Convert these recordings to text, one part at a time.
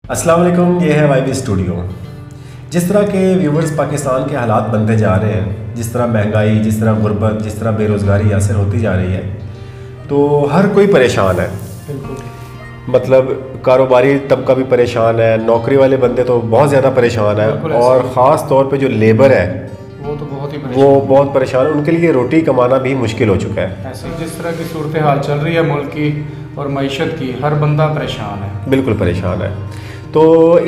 अस्सलाम वालेकुम, ये है वाई स्टूडियो। जिस तरह के व्यूवर्स पाकिस्तान के हालात बनते जा रहे हैं, जिस तरह महंगाई, जिस तरह गुर्बत, जिस तरह बेरोज़गारी असर होती जा रही है, तो हर कोई परेशान है। मतलब कारोबारी तबका भी परेशान है, नौकरी वाले बंदे तो बहुत ज़्यादा परेशान है, और ख़ास तौर पे जो लेबर है वो बहुत परेशान है। उनके लिए रोटी कमाना भी मुश्किल हो चुका है। ऐसे जिस तरह की सूरत हाल चल रही है मुल्क की और मईशत की, हर बंदा परेशान है, बिल्कुल परेशान है। तो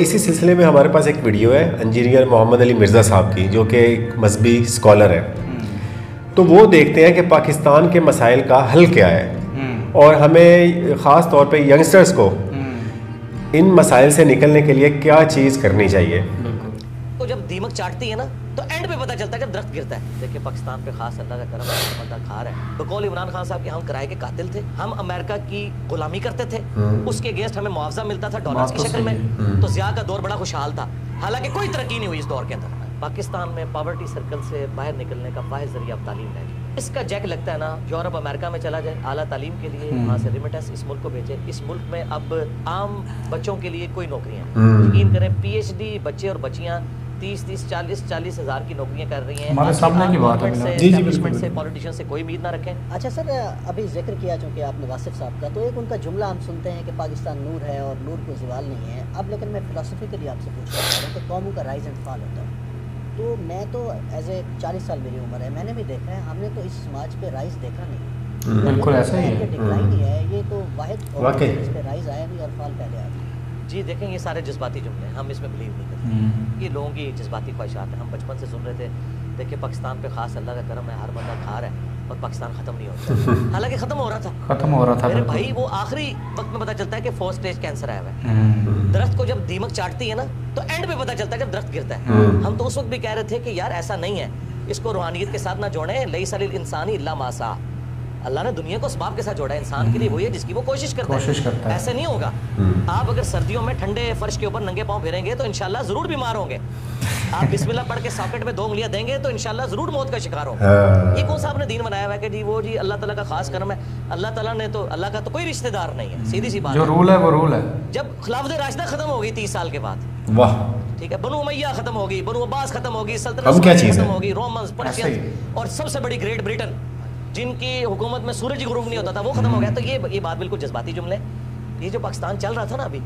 इसी सिलसिले में हमारे पास एक वीडियो है इंजीनियर मोहम्मद अली मिर्ज़ा साहब की, जो कि एक मजहबी स्कॉलर है। तो वो देखते हैं कि पाकिस्तान के मसाइल का हल क्या है, और हमें ख़ास तौर पे यंगस्टर्स को इन मसाइल से निकलने के लिए क्या चीज़ करनी चाहिए। तो जब दीमक चाटती है ना, तो एंड पे पता चलता है कि दरख्त गिरता है। देखिए पाकिस्तान पे खास अल्लाह का करम है, बंदा खा रहा है। बकौल इमरान खान साहब के हम किराए के कातिल थे, हम अमेरिका की गुलामी करते थे, उसके अगेंस्ट हमें मुआवजा मिलता था डॉलर्स की शक्ल में। तो ज़िया का दौर बड़ा खुशहाल था, हालांकि कोई तरक्की नहीं हुई इस दौर के अंदर। पाकिस्तान में पॉवर्टी सर्कल से बाहर निकलने का वाहिद जरिया अब तालीम है। इसका जैक लगता है ना, यूरोप अमेरिका में चला जाए आला तालीम के लिए, वहाँ से रिमिटेंस इस मुल्क को भेजे। इस मुल्क में अब आम बच्चों के लिए कोई नौकरियाँ, यकीन करें PhD बच्चे और बच्चियाँ 30-40 हज़ार की नौकरियां कर रही हैं। हमारे सामने की बात है, एस्टैब्लिशमेंट से, पॉलिटिशियन से कोई उम्मीद ना रखें। अच्छा सर, अभी जिक्र किया चूँकि आपने वासिफ साहब का, तो एक उनका जुमला हम सुनते हैं कि पाकिस्तान नूर है और नूर को ज़वाल नहीं है। अब लेकिन मैं फिलोसफिकली आपसे पूछना चाह रहा हूँ कि कौमों का राइज एंड फॉल होता है। तो मैं तो एज ए 40 साल मेरी उम्र है, मैंने भी देखा है, हमने तो इस समाज पे राइज देखा नहीं। बिल्कुल ऐसा ही है, डिक्लाइन ही है। ये तो वाहिद इस पे राइज आया नहीं और फॉल पहले आया। जी देखें, ये सारे जज्बाती जुमले हैं, हम इसमें बिलीव नहीं करते। ये लोगों की जज्बाती ख्वाहिशात हैं। हम बचपन से सुन रहे थे, देखिए पाकिस्तान पे खास अल्लाह का करम है, हर बंदा खा रहा है और पाकिस्तान ख़त्म नहीं होता। हालांकि ख़त्म हो रहा था मेरे भाई। वो आखिरी वक्त में पता चलता है कि 4th स्टेज कैंसर आया हुआ है। दरख्त को जब दीमक चाटती है ना, तो एंड पे पता चलता है जब दरख्त गिरता है। हम तो उस वक्त भी कह रहे थे कि यार ऐसा नहीं है, इसको रूहानियत के साथ ना जोड़ें। लईसा लिल इंसानी इल्ला मा सा। अल्लाह ने दुनिया को असबाब के साथ जोड़ा है, इंसान के लिए वही है जिसकी वो कोशिश करता है। ऐसे नहीं होगा। आप अगर सर्दियों में ठंडे फर्श के ऊपर नंगे पांव फिरेंगे तो इंशाल्लाह जरूर बीमार होंगे। आप बिस्मिल्लाह पढ़ के सॉकेट में 2 उंगलियां देंगे तो इंशाल्लाह जरूर मौत का शिकार होंगे। ये कौन सा आपने दीन बनाया हुआ है कि जी वो जी अल्लाह ताला का खास करम है। अल्लाह ताला ने तो, अल्लाह का तो कोई रिश्तेदार नहीं है, सीधी सी बात। जो रूल है वो रूल है। जब खिलाफत राशिदा खत्म हो गई 30 साल के बाद, वाह, ठीक है, बनु उमैया खत्म होगी, बनु अब्बास खत्म होगी, सल्तनत खत्म होगी, रोमन्स, पर्शियंस, और सबसे बड़ी ग्रेट ब्रिटेन जिनकी हुकूमत में सूरज गुरूब नहीं होता था, वो खत्म हो गया। तो ये बात बिल्कुल जज्बाती जुमले। ये जो पाकिस्तान चल रहा था ना अभी,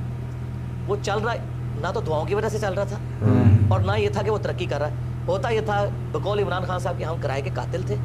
वो चल रहा ना तो दुआओं की वजह से चल रहा था, और ना ये था कि वो तरक्की कर रहा है। होता ये था, बकौल इमरान खान साहब के हम किराए के कातिल थे,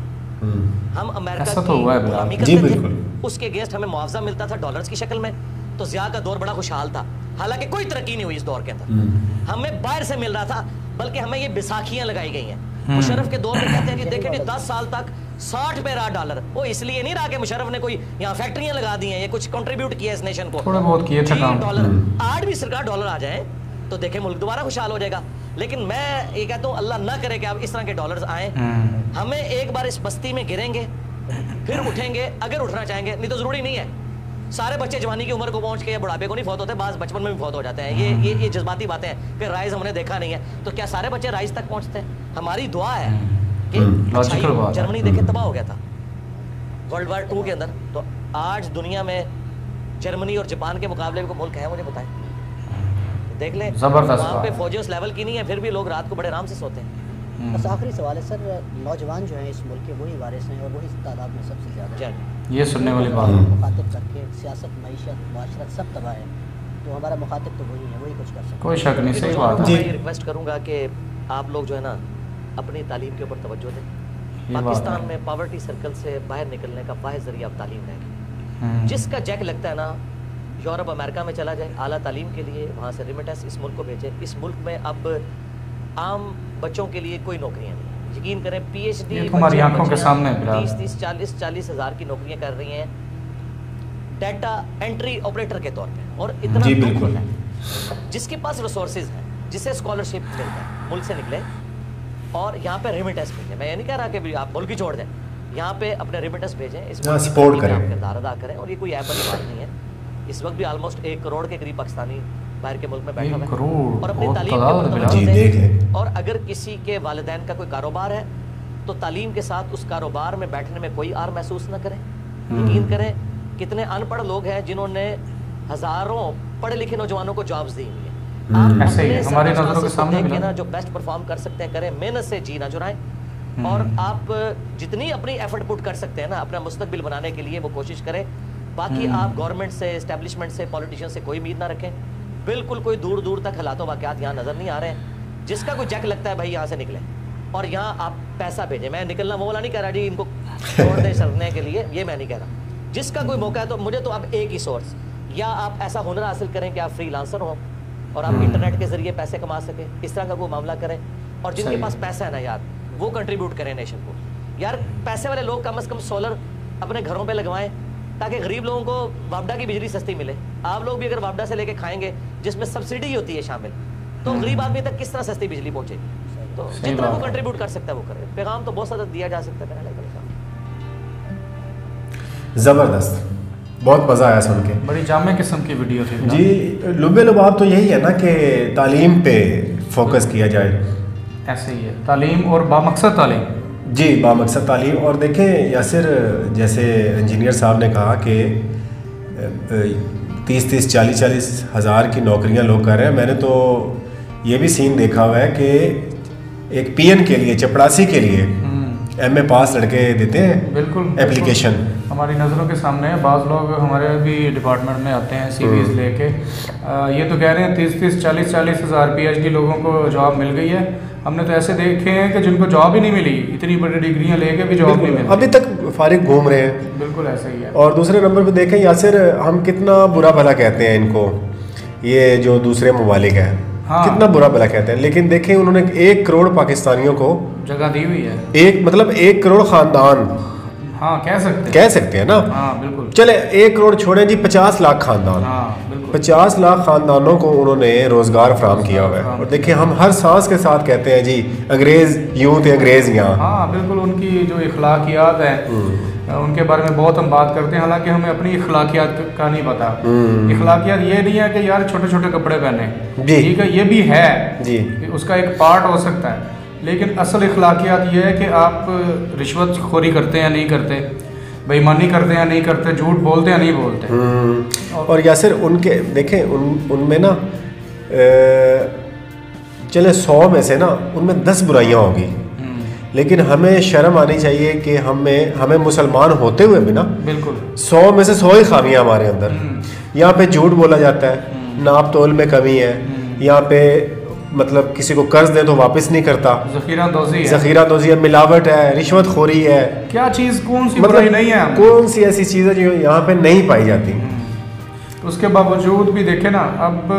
हम अमेरिका की गुलामी करते थे, उसके अगेंस्ट हमें मुआवजा मिलता था डॉलर्स की शक्ल में। तो ज़िया का दौर बड़ा खुशहाल था, हालांकि कोई तरक्की नहीं हुई इस दौर के अंदर। हमें बाहर से मिल रहा था, बल्कि हमें ये बैसाखियां लगाई गई हैं। मुशर्रफ के दौर में कहते हैं जी देखें जी 10 साल तक 60 पे रहा डॉलर। वो इसलिए नहीं रहा कि मुशर्रफ ने कोई यहाँ फैक्ट्रियां लगा दी हैं, ये कुछ कंट्रीब्यूट किया इस नेशन को, थोड़ा बहुत किया था काम। डॉलर 8 भी सरकार डॉलर आ जाए तो देखें मुल्क दोबारा खुशहाल हो जाएगा। लेकिन मैं ये कहता हूँ अल्लाह ना करे कि आप इस तरह के डॉलर्स आए। हमें एक बार इस बस्ती में गिरेंगे, फिर उठेंगे अगर उठना चाहेंगे, नहीं तो जरूरी नहीं है। सारे बच्चे जवानी की उम्र को पहुंच के या बुढ़ापे को नहीं फौत होते, बाज बचपन में भी फौत हो जाते हैं। ये जज्बाती बातें हैं कि राइज हमने देखा नहीं है। तो क्या सारे बच्चे राइज तक पहुंचते हैं? हमारी दुआ है कि जर्मनी देखे तबाह हो गया था World War II के अंदर, तो आज दुनिया में जर्मनी और जापान के मुकाबले में कोई मुल्क है मुझे बताएं? देख लें, वहाँ पे फौजी उस लेवल की नहीं है, फिर भी लोग रात को बड़े आराम से सोते हैं। बस आखिरी सवाल है सर, नौजवान जो हैं इस मुल्क के वही वारिस हैं और वही तादाद में सबसे ज़्यादा, ये सुनने वाली बात है। मुखातिब करके सियासत, मईशत, माशरत सब तबाह है, तो हमारा मुखातिब तो वही है, वही कुछ कर सकते हैं। कोई शक नहीं, सही बात है। मैं रिक्वेस्ट करूँगा कि आप लोग जो है ना अपनी तालीम के ऊपर तवज्जो दें। पाकिस्तान में पॉवर्टी सर्कल से बाहर निकलने का वाहिद जरिया अब तालीम है। जिसका जैक लगता है ना, यूरोप अमेरिका में चला जाए आला तालीम के लिए, वहाँ से रिमिटेंस इस मुल्क को भेजे। इस मुल्क में अब आम बच्चों के लिए कोई नौकरियाँ नहीं, यकीन करें PhD हमारी आंखों के सामने 30-40 हज़ार की नौकरियाँ कर रही हैं डाटा एंट्री ऑपरेटर के तौर पे। और इतना दुख होता है जिसके पास रिसोर्सेज हैं, जिसे स्कॉलरशिप मिलता है, मुल्क से निकले और यहाँ पे रिमिटेंस भेजें। मैं ये नहीं कह रहा कि आप मुल्क ही छोड़ दें, यहाँ पे अपने रिमिटेंस भेजें, इसमें सपोर्ट करें, किरदार अदा करें। और ये कोई ऐप वाली बात नहीं है। इस वक्त भी ऑलमोस्ट 1 करोड़ के करीब पाकिस्तानी बाहर के मुल्क में बैठा हुआ है और अपनी तालीम के ऊपर तवज्जो दें। और अगर किसी के वालिदैन का कोई कारोबार है तो तालीम के साथ उस कारोबार में बैठने में कोई आर महसूस न करें। यकीन करें कितने अनपढ़ लोग हैं जिन्होंने हज़ारों पढ़े लिखे नौजवानों को जॉब्स दी हुई हैं, آپ ایسے ہی اپنے ہے، ہماری circumstances نظروں کے کو سامنے دیکھ کے ملا۔ نا جو بیسٹ پرفارم کر سکتے ہیں کریں، محنت سے جی نہ چرائیں، اور آپ جتنی اپنی ایفرٹ پٹ کر سکتے ہیں نا اپنا مستقبل بنانے کے لیے وہ کوشش کریں. باقی آپ گورنمنٹ سے، اسٹیبلشمنٹ سے، پولیٹیشین سے کوئی امید نہ رکھیں. بالکل کوئی دور دور تک حالات و واقعات یہاں نظر نہیں آ رہے ہیں. جس کا کوئی جیک لگتا ہے بھائی یہاں سے نکلیں اور یہاں آپ پیسہ بھیجیں. میں نکلنا وہ والا نہیں کہہ رہا جی ان کو چھوڑ دیں سرنے کے لیے، یہ میں نہیں کہہ رہا. جس کا کوئی موقع ہے تو مجھے تو اب ایک ہی سورس، یا آپ ایسا ہنر حاصل کریں کہ آپ فری لانسر ہوں اور آپ انٹرنیٹ کے ذریعے پیسے کما سکیں، اس طرح کا کوئی معاملہ کریں. اور جن کے پاس پیسہ ہے نا یار وہ کنٹریبیوٹ کریں نیشن کو. یار پیسے والے لوگ کم از کم سولر اپنے گھروں پہ لگوائیں تاکہ غریب لوگوں کو وابڈا کی بجلی سستی ملے. آپ لوگ بھی اگر وابڈا سے لے کے کھائیں گے جس میں سبسڈی ہوتی ہے شامل، تو غریب آدمی تک کس طرح سستی بجلی پہنچے گی؟ تو جتنا وہ کنٹریبیوٹ کر سکتا ہے وہ کرے. پیغام تو بہت زیادہ دیا جا سکتا ہے. زبردست، بہت مزہ آیا سن کے. بڑی جامع قسم کی ویڈیو تھی جی. لب لباب تو یہی ہے نا کہ تعلیم پہ فوکس کیا جائے. ایسے ہی ہے، تعلیم اور بامقصد تعلیم. جی بامقصد تعلیم. اور دیکھیں یاسر، جیسے انجینئر صاحب نے کہا کہ 30-30 40-40 ہزار کی نوکریاں لوگ کر رہے ہیں. میں نے تو یہ بھی سین دیکھا ہوا ہے کہ ایک پی این کے لیے، چپڑاسی کے لیے ایم اے پاس لڑکے دیتے ہیں بالکل اپلیکیشن. ہماری نظروں کے سامنے ہے. بعض لوگ ہمارے بھی ڈپارٹمنٹ میں آتے ہیں سی ویز لے کے، یہ تو کہہ رہے ہیں 30-30 40-40 ہزار پی ایچ ڈی لوگوں کو جاب مل گئی ہے. ہم نے تو ایسے دیکھے ہیں کہ جن کو جاب ہی نہیں ملی، اتنی بڑی ڈگریاں لے کے بھی جاب نہیں ملی، ابھی تک فارغ گھوم رہے ہیں. بالکل ایسا ہی ہے. اور دوسرے نمبر پہ دیکھیں یاسر، ہم کتنا برا بھلا کہتے ہیں ان کو، یہ جو دوسرے ممالک ہیں کتنا برا بھلا کہتے ہیں، لیکن دیکھیں انہوں نے 1 کروڑ پاکستانیوں کو جگہ دی ہوئی ہے. مطلب 1 کروڑ خاندان کہہ سکتے ہیں نا. بالکل. چلے 1 کروڑ چھوڑیں جی، 50 لاکھ خاندان، 50 لاکھ خاندانوں کو انہوں نے روزگار فراہم کیا ہوا ہے. اور دیکھیں ہم ہر سانس کے ساتھ کہتے ہیں جی انگریز یوں تھے، انگریز یہاں. ہاں بالکل. ان کی جو اخلاقیات ہیں ان کے بارے میں بہت ہم بات کرتے ہیں، حالانکہ ہمیں اپنی اخلاقیات کا نہیں پتا. اخلاقیات یہ نہیں ہے کہ یار چھوٹے چھوٹے کپڑے پہنے، ٹھیک ہے یہ بھی ہے جی، اس کا ایک پارٹ ہو سکتا ہے، لیکن اصل اخلاقیات یہ ہے کہ آپ رشوت خوری کرتے ہیں نہیں کرتے، بے ایمانی کرتے ہیں نہیں کرتے، جھوٹ بولتے ہیں نہیں بولتے. اور یاسر ان کے دیکھیں ان میں نا چلے 100 میں سے نا ان میں 10 برائیاں ہوں گی، لیکن ہمیں شرم آنی چاہیے کہ ہمیں مسلمان ہوتے ہوئے بھی نا بالکل 100 میں سے 100 ہی خامیاں ہمارے اندر. یہاں پہ جھوٹ بولا جاتا ہے، ناپ تول میں کمی ہے، یہاں پہ مطلب کسی کو قرض دے تو واپس نہیں کرتا، ذخیرہ دوزی ہے، ملاوٹ ہے، رشوت خوری ہے. کیا چیز کون سی برائی نہیں ہے، کون سی ایسی چیزیں جو یہاں پہ نہیں پائی جاتی. اس کے باوجود بھی دیکھیں نا، اب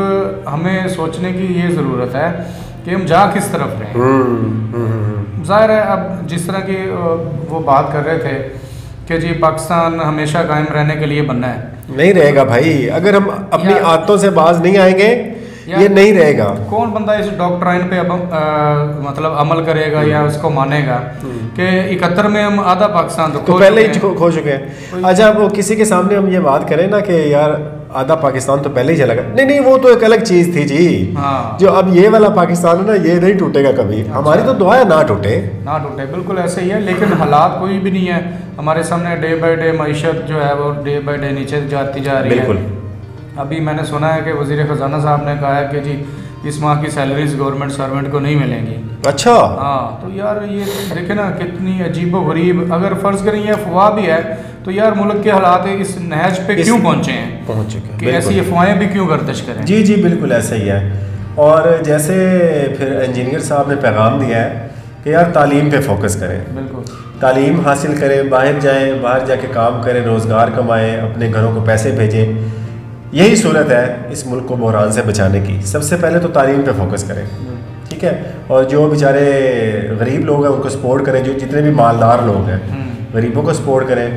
ہمیں سوچنے کی یہ ضرورت ہے کہ ہم جا کس طرف رہے ہیں. ظاہر ہے اب جس طرح کی وہ بات کر رہے تھے کہ جی پاکستان ہمیشہ قائم رہنے کے لیے بننا ہے، نہیں رہے گا بھائی. اگر ہم اپنی عادتوں سے باز نہیں آئیں گے یہ نہیں رہے گا. کون بندہ اس ڈاکٹرائن پہ مطلب عمل کرے گا یا اس کو مانے گا کہ 71 میں ہم آدھا پاکستان تو پہلے ہی کھو چکے ہیں. اچھا وہ کسی کے سامنے ہم یہ بات کریں نا کہ یار آدھا پاکستان تو پہلے ہی چلا گیا، نہیں وہ تو ایک الگ چیز تھی جی. جو اب یہ والا پاکستان ہے نا یہ نہیں ٹوٹے گا کبھی. ہماری تو دعا ہے نہ ٹوٹے. بالکل ایسے ہی ہے. لیکن حالات کوئی بھی نہیں ہے ہمارے سامنے. ڈے بائی ڈے معیشت جو ہے وہ ڈے بائی ڈے نیچے جاتی جا رہی ہے. بالکل. ابھی میں نے سنا ہے کہ وزیر خزانہ صاحب نے کہا ہے کہ جی اس ماہ کی سیلریز گورنمنٹ سرونٹ کو نہیں ملیں گی. اچھا. ہاں تو یار یہ دیکھیں نا کتنی عجیب و غریب. اگر فرض کریں یہ افواہ بھی ہے تو یار ملک کے حالات اس نہج پہ کیوں پہنچے ہیں کہ ایسی افواہیں بھی کیوں گردش کریں. جی بالکل ایسا ہی ہے. اور جیسے پھر انجینئر صاحب نے پیغام دیا ہے کہ یار تعلیم پہ فوکس کریں. بالکل. تعلیم حاصل کریں، باہر جائیں، باہر جا کے کام کریں، روزگار کمائیں، اپنے گھروں کو پیسے بھیجیں. یہی صورت ہے اس ملک کو بحران سے بچانے کی. سب سے پہلے تو تعلیم پہ فوکس کریں، ٹھیک ہے. اور جو بیچارے غریب لوگ ہیں ان کو سپورٹ کریں، جو جتنے بھی مالدار لوگ ہیں غریبوں کو سپورٹ کریں.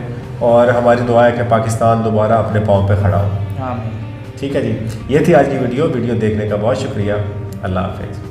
اور ہماری دعا ہے کہ پاکستان دوبارہ اپنے پاؤں پہ کھڑا ہو. ٹھیک ہے جی. یہ تھی آج کی ویڈیو دیکھنے کا بہت شکریہ. اللہ حافظ.